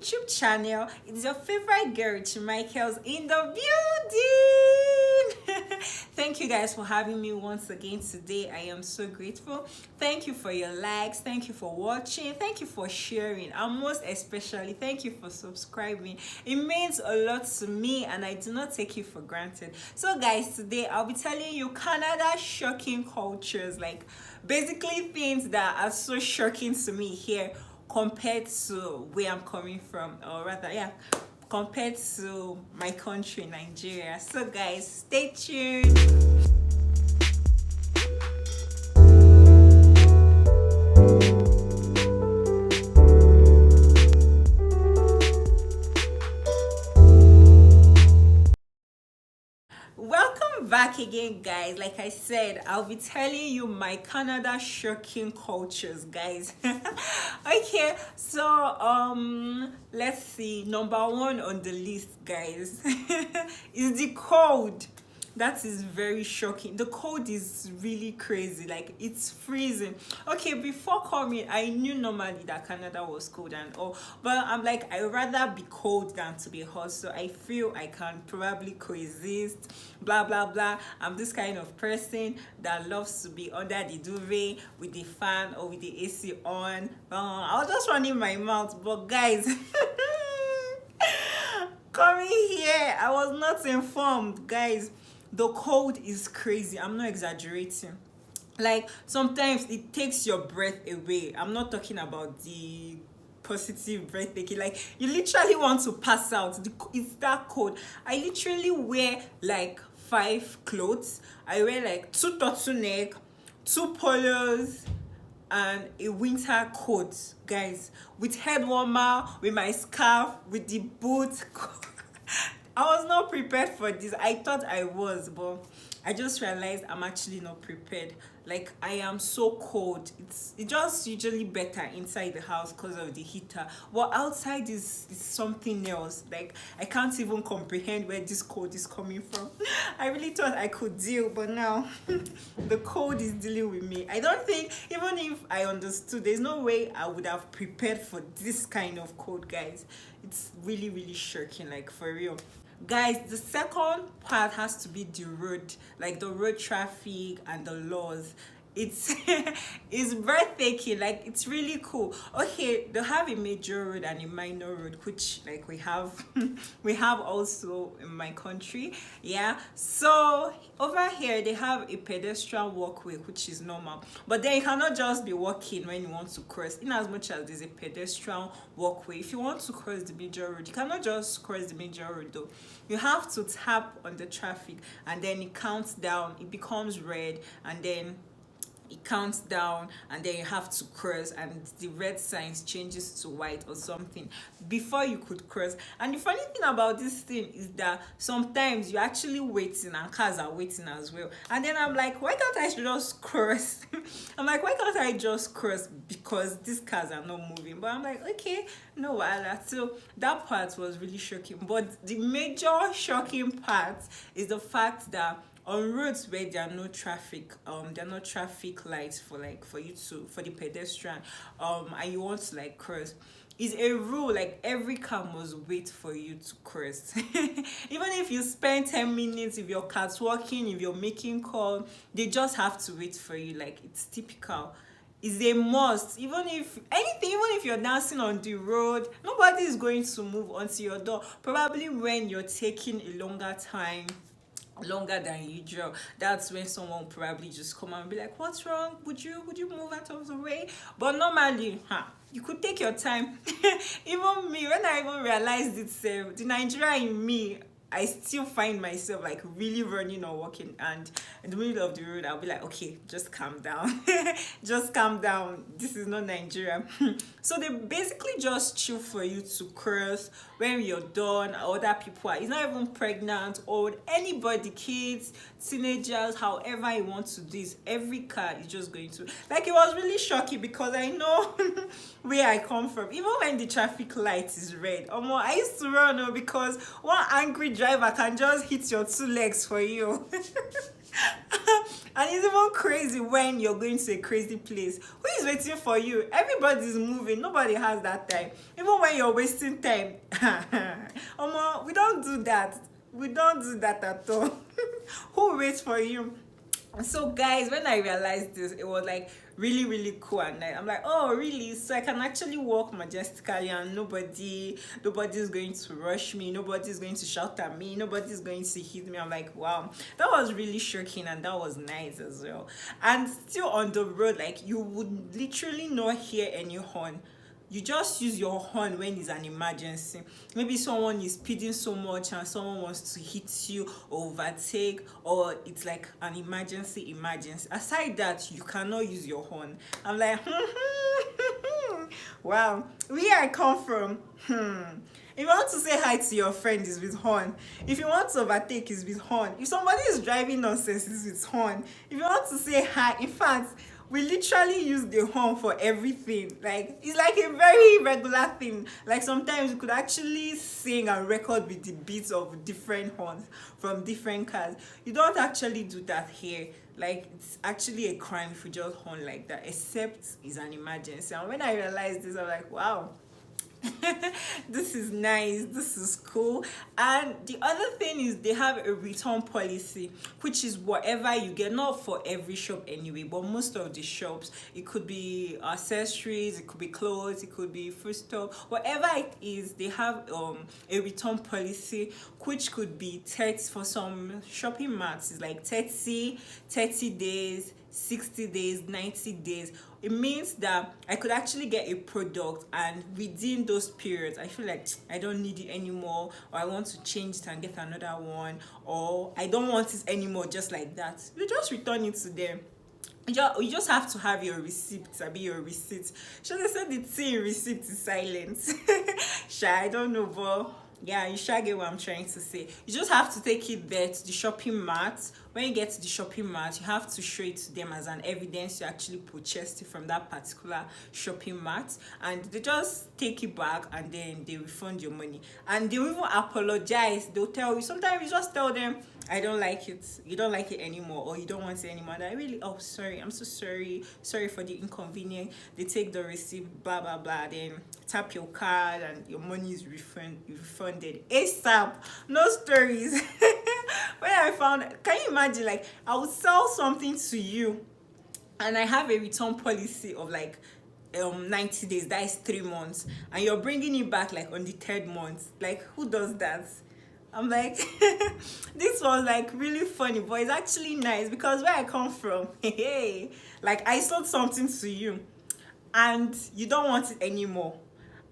YouTube channel. It's your favorite girl, Michaels, in the building. Thank you guys for having me once again today. I am so grateful. Thank you for your likes. Thank you for watching. Thank you for sharing. And most especially, thank you for subscribing. It means a lot to me and I do not take it for granted. So guys, today I'll be telling you Canada's shocking cultures, like basically things that are so shocking to me here compared to where I'm coming from, or rather, yeah, compared to my country, Nigeria. So guys, stay tuned. Welcome back again, guys. Like I said, I'll be telling you my Canada shocking cultures, guys. Okay, so let's see. Number one on the list, guys, is the cold. That is very shocking. The cold is really crazy. Like, it's freezing. Okay, before coming, I knew normally that Canada was cold and all, but I'm like, I'd rather be cold than to be hot. So I feel I can probably coexist. Blah blah blah. I'm this kind of person that loves to be under the duvet with the fan or with the AC on. I was just running my mouth, but guys. Coming here, I was not informed, guys. The cold is crazy. I'm not exaggerating. Like, sometimes it takes your breath away. I'm not talking about the positive breathtaking. Like, you literally want to pass out. It's that cold. I literally wear like 5 clothes. I wear like 2 turtleneck, 2 polos, and a winter coat, guys, with head warmer, with my scarf, with the boots. I was not prepared for this. I thought I was, but I just realized I'm actually not prepared. Like, I am so cold. It's just usually better inside the house because of the heater. But outside is something else. Like, I can't even comprehend where this cold is coming from. I really thought I could deal, but now the cold is dealing with me. I don't think, even if I understood, there's no way I would have prepared for this kind of cold, guys. It's really, really shocking, like, for real. Guys, the second part has to be the road, like the road traffic and the laws. It's it's breathtaking. Like, it's really cool. Okay, they have a major road and a minor road, which like we have we have also in my country. Yeah, so over here they have a pedestrian walkway, which is normal, but then you cannot just be walking when you want to cross. In as much as there's a pedestrian walkway, if you want to cross the major road, you cannot just cross the major road though. You have to tap on the traffic and then it counts down, it becomes red, and then it counts down, and then you have to cross, and the red signs changes to white or something before you could cross. And the funny thing about this thing is that sometimes you're actually waiting and cars are waiting as well, and then I'm like, why can't I just cross? I'm like, why can't I just cross, because these cars are not moving? But I'm like, okay, no wahala. So that part was really shocking, but the major shocking part is the fact that on roads where there are no traffic, there are no traffic lights for, like, for you to, for the pedestrian, and you want to like cross, is a rule, like every car must wait for you to cross. Even if you spend 10 minutes, if your car's working, if you're making call, they just have to wait for you. Like, it's typical. Is a must. Even if anything, even if you're dancing on the road, nobody is going to move until your door. Probably when you're taking a longer time, longer than usual, that's when someone will probably just come and be like, what's wrong, would you move out of the way? But normally, you could take your time. Even me, when I even realized it, the Nigeria in me, I still find myself like really running or walking, and in the middle of the road I'll be like, okay, just calm down. Just calm down, this is not Nigeria. So they basically just chill for you to cross. When you're done, other people are, it's not even pregnant, old, anybody, kids, teenagers, however you want to do this, every car is just going to, like, it was really shocking because I know where I come from. Even when the traffic light is red, I used to run because one angry driver can just hit your 2 legs for you. And it's even crazy when you're going to a crazy place. Who is waiting for you? Everybody's moving. Nobody has that time. Even when you're wasting time. We don't do that. We don't do that at all. Who waits for you? So guys, when I realized this, it was like really really cool, and I'm like, oh really, so I can actually walk majestically and nobody's going to rush me, nobody's going to shout at me, nobody's going to hit me. I'm like, wow, that was really shocking, and that was nice as well. And still on the road, like you would literally not hear any horn. You just use your horn when it's an emergency. Maybe someone is speeding so much and someone wants to hit you or overtake, or it's like an emergency. Aside that, you cannot use your horn. I'm like, wow, where I come from, if you want to say hi to your friend, is with horn. If you want to overtake, is with horn. If somebody is driving nonsense, is with horn. If you want to say hi, in fact, we literally use the horn for everything. Like it's like a very regular thing. Like sometimes you could actually sing and record with the beats of different horns from different cars. You don't actually do that here. Like it's actually a crime if you just horn like that, except it's an emergency. And when I realized this, I'm like, wow. This is nice, this is cool. And the other thing is they have a return policy, which is whatever you get, not for every shop anyway, but most of the shops. It could be accessories, it could be clothes, it could be food stuff, whatever it is, they have a return policy, which could be 30 for some shopping marts. It's like 30 days, 60 days, 90 days. It means that I could actually get a product, and within those periods I feel like I don't need it anymore, or I want to change it and get another one, or I don't want it anymore, just like that. You just return it to them. You just have to have your receipt, be your receipt. So they said the thing receipt is silent. Sure, I don't know, but yeah, you shall get what I'm trying to say. You just have to take it there to the shopping mart. When you get to the shopping mart, you have to show it to them as an evidence you actually purchased it from that particular shopping mart, and they just take it back and then they refund your money. And they will even apologize. They'll tell you, sometimes you just tell them, I don't like it, you don't like it anymore, or you don't want it anymore. And I really, oh sorry, I'm so sorry for the inconvenience. They take the receipt, blah blah blah, then tap your card and your money is refunded ASAP. No stories. When I found, can you imagine, like I would sell something to you and I have a return policy of like 90 days, that is 3 months, and you're bringing it back like on the third month. Like who does that? I'm like, this was like really funny, but it's actually nice because where I come from, hey, like I sold something to you and you don't want it anymore.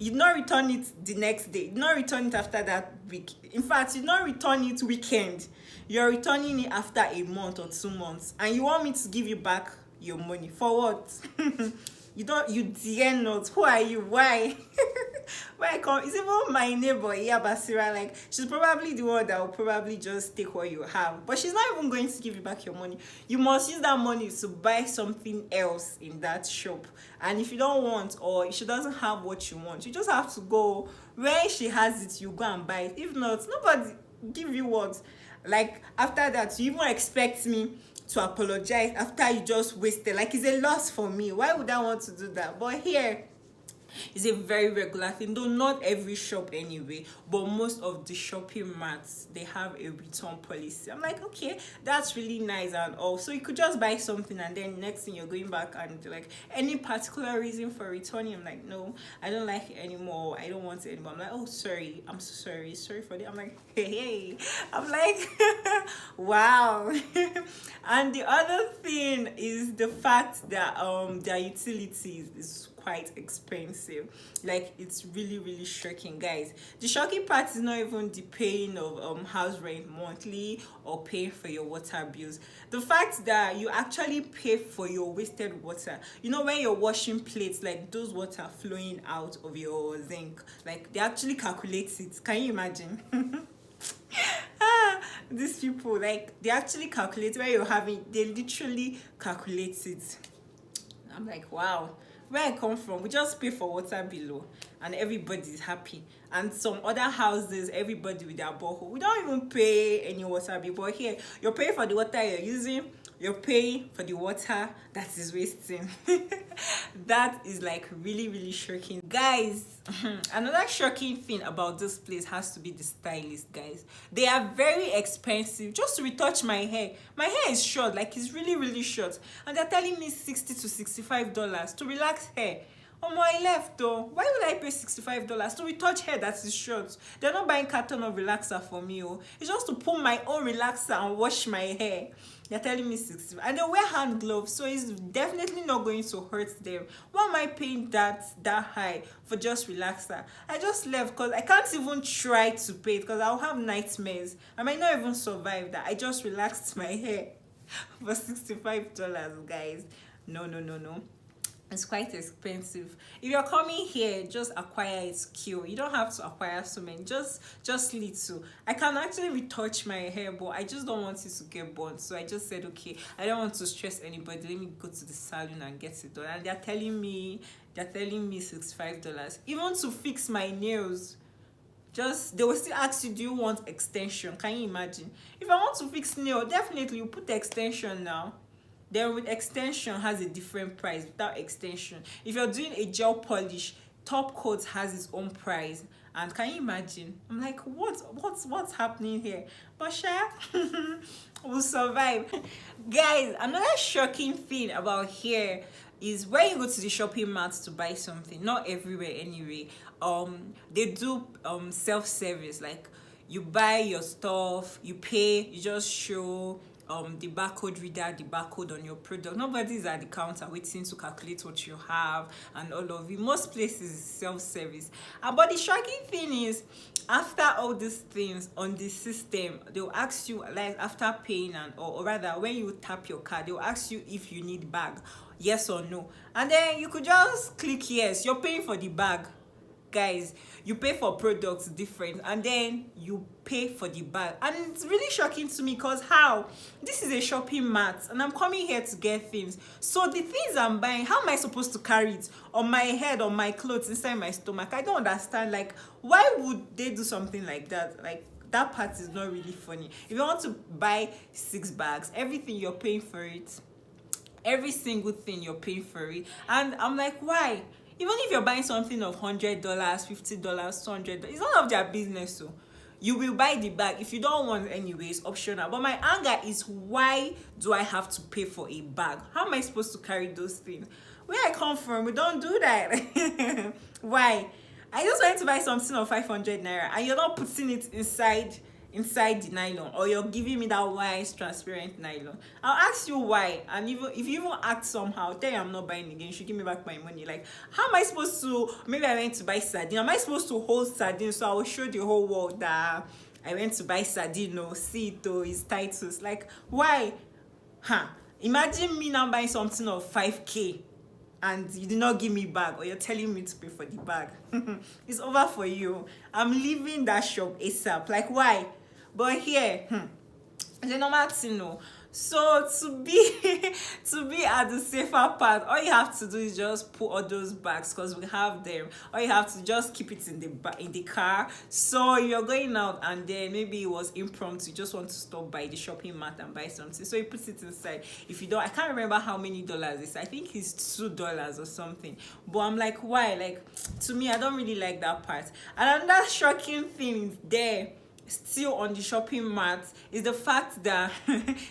You not return it the next day. You not return it after that week. In fact, you not return it weekend. You're returning it after a month or 2 months, and you want me to give you back your money for what? You dare not. Who are you? Why? Where I come, it's even my neighbor, yeah, Basira. Like she's probably the one that will probably just take what you have, but she's not even going to give you back your money. You must use that money to buy something else in that shop. And if you don't want, or if she doesn't have what you want, you just have to go where she has it. You go and buy it. If not, nobody give you what. Like after that, you even expect me to apologize after you just wasted. Like it's a loss for me. Why would I want to do that? But here, it's a very regular thing, though not every shop anyway, but most of the shopping marts, they have a return policy. I'm like, okay, that's really nice. And also you could just buy something and then next thing you're going back and like, any particular reason for returning? I'm like, no, I don't like it anymore, I don't want it anymore. I'm like, oh sorry, I'm so sorry for that. I'm like, hey, I'm like, wow. And the other thing is the fact that their utilities is quite expensive. Like it's really really shocking, guys. The shocking part is not even the paying of house rent monthly or paying for your water bills. The fact that you actually pay for your wasted water. You know, when you're washing plates, like those water flowing out of your sink, like they actually calculate it. Can you imagine? These people, like they actually calculate where you're having, they literally calculate it. I'm like, wow. Where I come from, we just pay for water below and everybody's happy. and some other houses, everybody with their borehole, we don't even pay any water bill. But here, you're paying for the water you're using, you're paying for the water that is wasting. That is like really, really shocking, guys. Another shocking thing about this place has to be the stylist, guys. They are very expensive just to retouch my hair. My hair is short, like it's really, really short, and they're telling me $60 to $65 to relax hair. Oh my, I left though. Why would I pay $65 to retouch hair that is short? They're not buying carton of relaxer for me. Oh, it's just to put my own relaxer and wash my hair. They're telling me 60, and they wear hand gloves, so it's definitely not going to hurt them. Why am I paying that high for just relaxer? I just left because I can't even try to pay it because I'll have nightmares. I might not even survive that. I just relaxed my hair for $65, guys. No, no, no, no. It's quite expensive. If you're coming here, just acquire its cure. You don't have to acquire so many, just little. I can actually retouch my hair, but I just don't want it to get burnt. So I just said, okay, I don't want to stress anybody. Let me go to the salon and get it done. And they're telling me $65. Even to fix my nails. Just, they will still ask you, do you want extension? Can you imagine? If I want to fix nail, definitely you put the extension now. Then with extension has a different price. Without extension, if you're doing a gel polish, top coat has its own price. And can you imagine? I'm like, what's happening here? But sure, we'll survive. Guys, another shocking thing about here is when you go to the shopping mart to buy something, not everywhere anyway, they do self-service. Like, you buy your stuff, you pay, you just show the barcode reader, the barcode on your product. Nobody's at the counter waiting to calculate what you have and all of it. Most places is self-service. But the shocking thing is, after all these things on the system, they'll ask you, like after paying, and or rather when you tap your card, they'll ask you if you need bag, yes or no. And then you could just click yes. You're paying for the bag. Guys, you pay for products different, and then you pay for the bag. And it's really shocking to me because how? This is a shopping mart and I'm coming here to get things. So the things I'm buying, how am I supposed to carry it on my head, on my clothes, inside my stomach? I don't understand. Like, why would they do something like that? Like, that part is not really funny. If you want to buy 6 bags, everything you're paying for it. Every single thing you're paying for it. And I'm like, why? Even if you're buying something of $100, $50, $200, it's none of their business. So you will buy the bag. If you don't want anyways, optional. But my anger is, why do I have to pay for a bag? How am I supposed to carry those things? Where I come from, we don't do that. Why? I just went to buy something of 500 naira and you're not putting it inside the nylon, or you're giving me that white transparent nylon. I'll ask you why, and even if you even act somehow, tell you I'm not buying again, you should give me back my money. Like, how am I supposed to? Maybe I went to buy sardine. Am I supposed to hold sardine so I will show the whole world that I went to buy sardine? No, see it though, it's Titus. Like, why? Imagine me now buying something of 5k and you did not give me bag, or you're telling me to pay for the bag. It's over for you. I'm leaving that shop ASAP. Like, why? But here, it's a normal thing, no. So to be at the safer part, all you have to do is just put all those bags, because we have them. All you have to just keep it in the car. So you're going out and then maybe it was impromptu, you just want to stop by the shopping mart and buy something, so you put it inside. If you don't, I can't remember how many dollars it's. I think it's $2 or something. But I'm like, why? Like, to me, I don't really like that part. And another shocking thing there, still on the shopping mart, is the fact that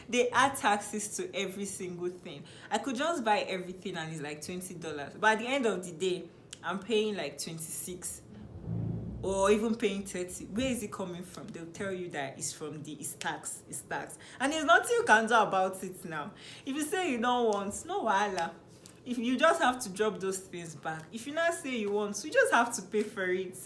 they add taxes to every single thing. I could just buy everything and it's like $20, but at the end of the day, I'm paying like 26 or even paying 30. Where is it coming from? They'll tell you that it's tax, and there's nothing you can do about it now. If you say you don't want, no wahala. If you just have to drop those things back. If you not say you want, you just have to pay for it.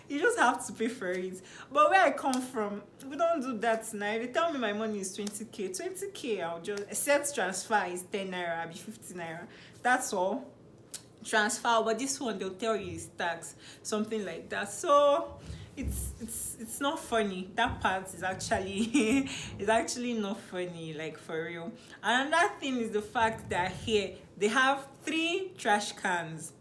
You just have to pay for it. But where I come from, we don't do that now. If they tell me my money is 20k, I'll just, except transfer is 10 naira, I'll be 50 naira. That's all. Transfer, but this one they'll tell you is tax, something like that. So it's not funny. That part is actually not funny, like, for real. Another thing is the fact that here they have 3 trash cans.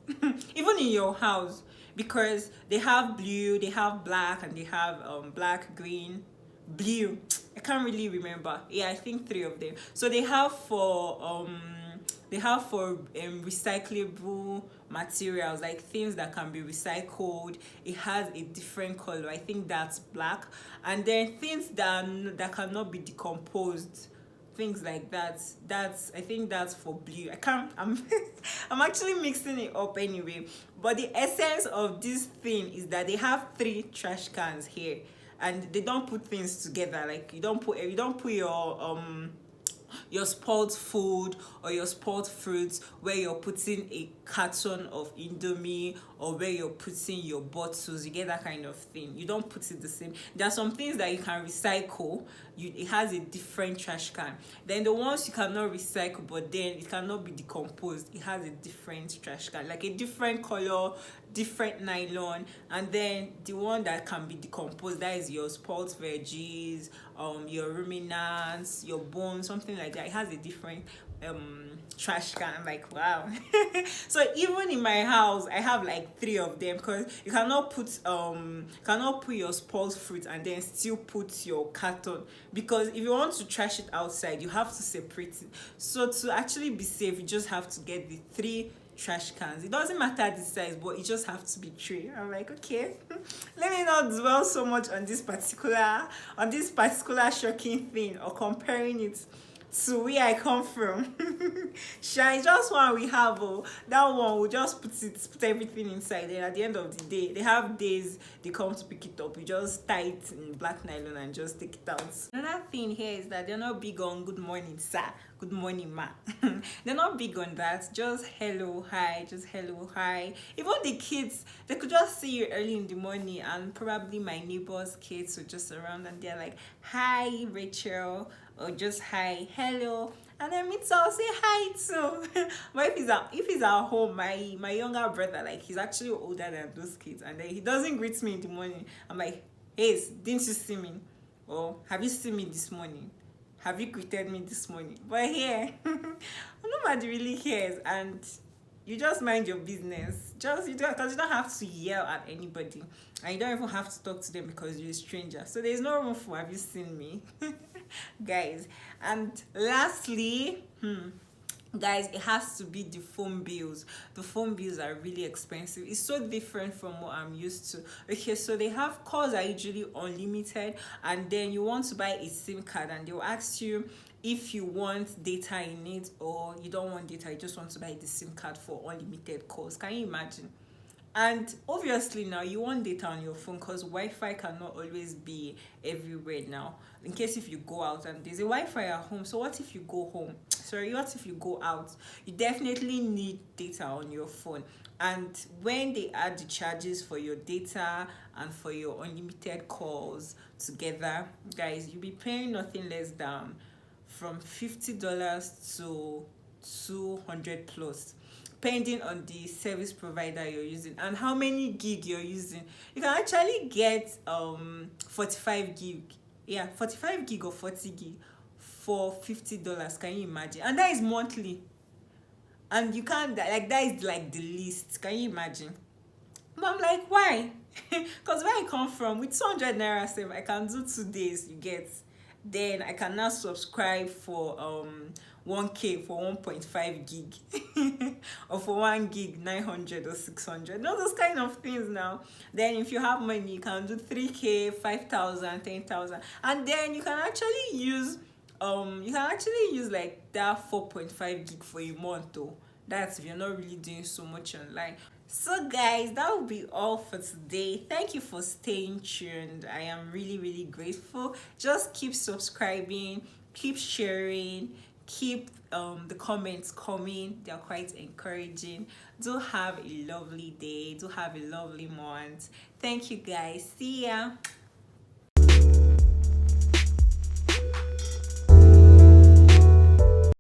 Even in your house, because they have blue, they have black, and they have black, green, blue. I can't really remember. Yeah, I think three of them. So they have for recyclable materials, like things that can be recycled. It has a different color. I think that's black. And then things that cannot be decomposed, things like that, I think that's for blue. I can't I'm I'm actually mixing it up anyway, but the essence of this thing is that they have three trash cans here, and they don't put things together. Like you don't put your spoiled food or your spoiled fruits where you're putting a carton of Indomie, or where you're putting your bottles. You get that kind of thing. You don't put it the same. There are some things that you can recycle. It has a different trash can. Then the ones you cannot recycle, but then it cannot be decomposed, it has a different trash can, like a different color, different nylon. And then the one that can be decomposed, that is your spoiled veggies, your ruminants, your bones, something like that. It has a different trash can. I'm like, wow. So even in my house I have like three of them, because you cannot put your spoiled fruit and then still put your carton, because if you want to trash it outside you have to separate it. So to actually be safe, you just have to get the three trash cans. It doesn't matter the size, but it just have to be three. I'm like, okay. Let me not dwell so much on this particular shocking thing, or comparing it to where I come from. Shy, just one we have. Oh, that one we just put everything inside. Then at the end of the day, they have days they come to pick it up. You just tie it in black nylon and just take it out. Another thing here is that they're not big on good morning, sir. Good morning, ma. They're not big on that. Just hello, hi. Just hello, hi. Even the kids, they could just see you early in the morning, and probably my neighbor's kids were just around, and they're like, hi, Rachel, or just hi, hello. And then me too, I'll say hi too. But if he's at home, my younger brother, like, he's actually older than those kids, and then he doesn't greet me in the morning. I'm like, hey, didn't you see me? Or have you seen me this morning? Have you greeted me this morning? But here, nobody really cares, and you just mind your business. Because you don't have to yell at anybody, and you don't even have to talk to them because you're a stranger. So there's no room for have you seen me, guys. And lastly, guys, it has to be the phone bills. The phone bills are really expensive. It's so different from what I'm used to. Okay, so they have calls are usually unlimited, and then you want to buy a SIM card, and they'll ask you if you want data in it, or you don't want data, you just want to buy the SIM card for unlimited calls. Can you imagine? And obviously now you want data on your phone, because Wi-Fi cannot always be everywhere now. In case if you go out and there's a Wi-Fi at home, so what if you go home? Sorry, what if you go out? You definitely need data on your phone. And when they add the charges for your data and for your unlimited calls together, guys, you'll be paying nothing less than from $50 to $200 plus, depending on the service provider you're using and how many gig you're using. You can actually get 45 gig, 45 gig or 40 gig for $50. Can you imagine? And that is monthly, and you can't, like, that is like the least. Can you imagine? But I'm like, why? Because where I come from, with 200 naira save, I can do 2 days, you get. Then I can now subscribe for 1k for 1.5 gig or for 1 gig 900 or 600. You know, those kind of things now. Then if you have money, you can do 3k, 5,000, 10,000, and then you can actually use like that 4.5 gig for a month though. That's if you're not really doing so much online. So guys, that will be all for today. Thank you for staying tuned. I am really, really grateful. Just keep subscribing, keep sharing, keep the comments coming. They're quite encouraging. Do have a lovely day. Do have a lovely month. Thank you guys. See ya.